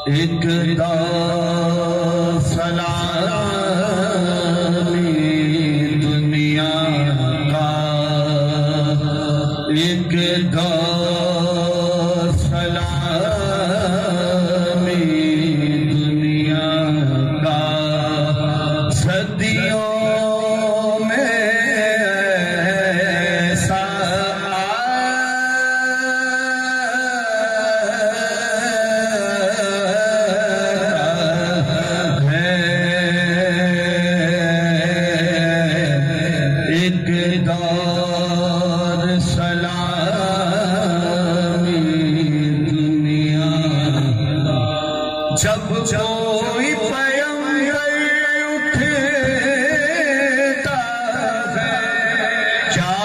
एक सलामी दुनिया का, एक सलामी दुनिया का, सदियों जब कोई पैगंबर उठता है, क्या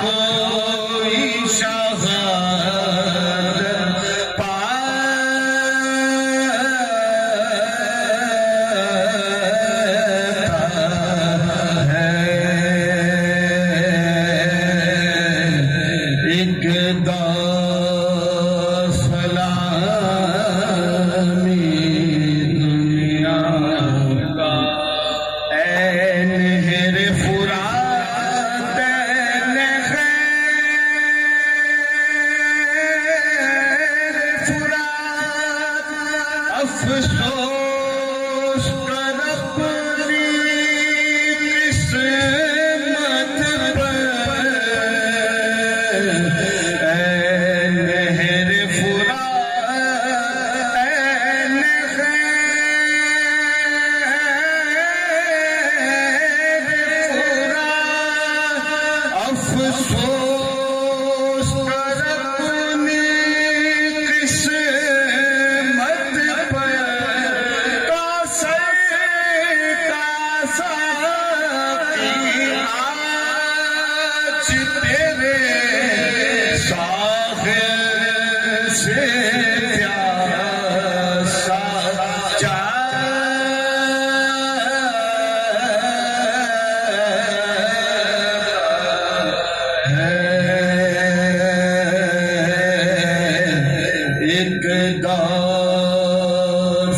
कोई शहादत पाता है। एक अफसोस कर अपनी किस्मत पर, ऐ नहर फुरात, ऐ नहर फुरात, अफसोस कर अपनी से प्यासा जा है। एक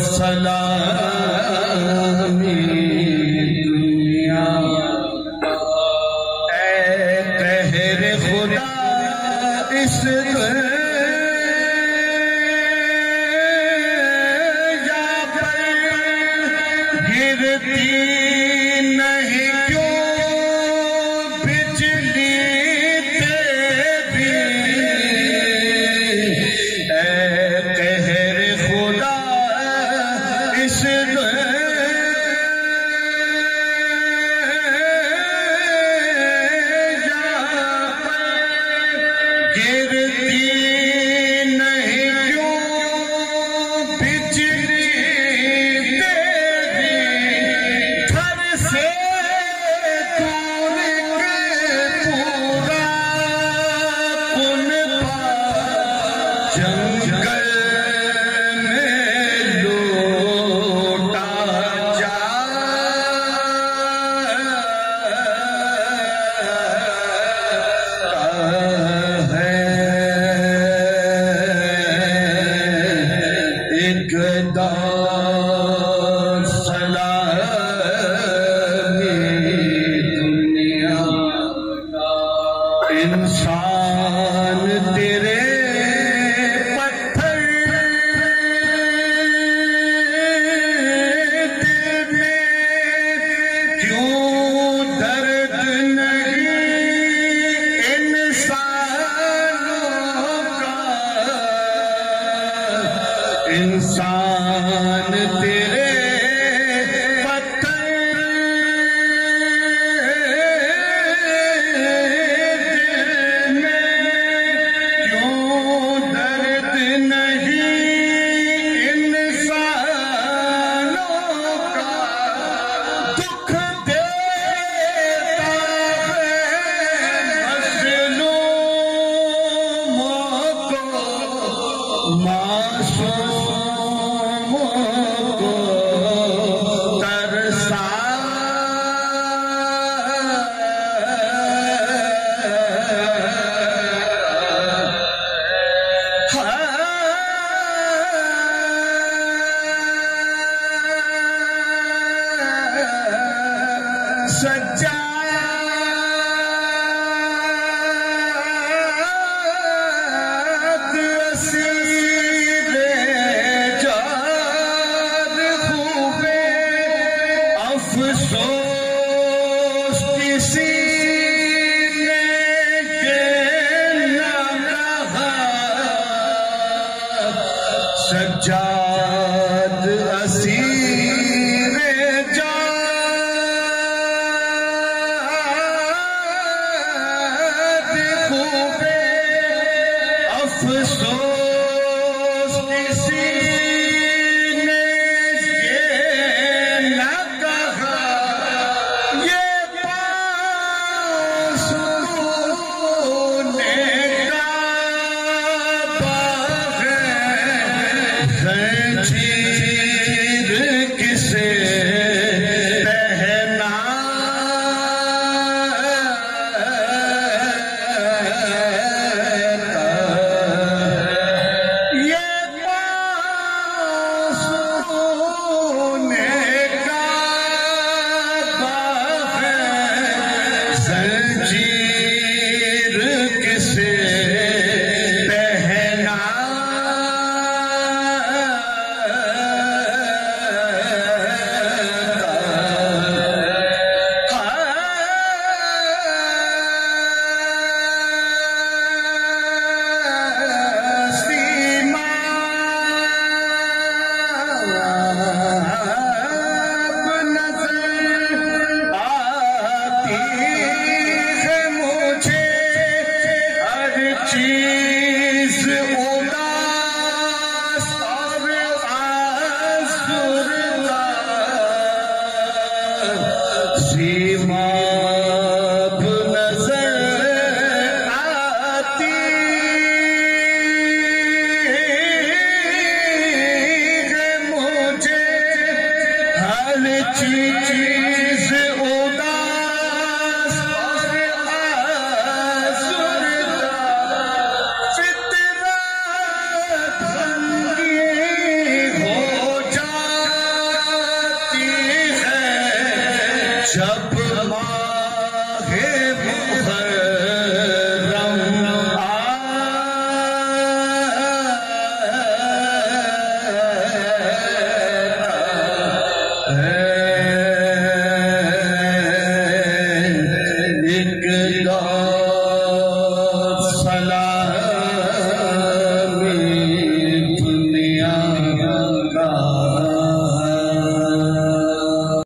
सलामी दुनिया, ऐ कहर खुदा इस गिरती नहीं क्यों बिजली तेरी, ऐ कहर खुदा इस गिरती नहीं क्यों बिजली जंगल में लौटा जा है। एक सलामी दुनिया, इंसान तेरे इंसान तेरे पत्थर में क्यों दर्द नहीं इंसानों का, दुख देता है मज़लूमों को, मासूमों को तरसा सज्जाद असीर जाद खूबे अफसोस किसी ने ये न कहा ये पासूने का बाग है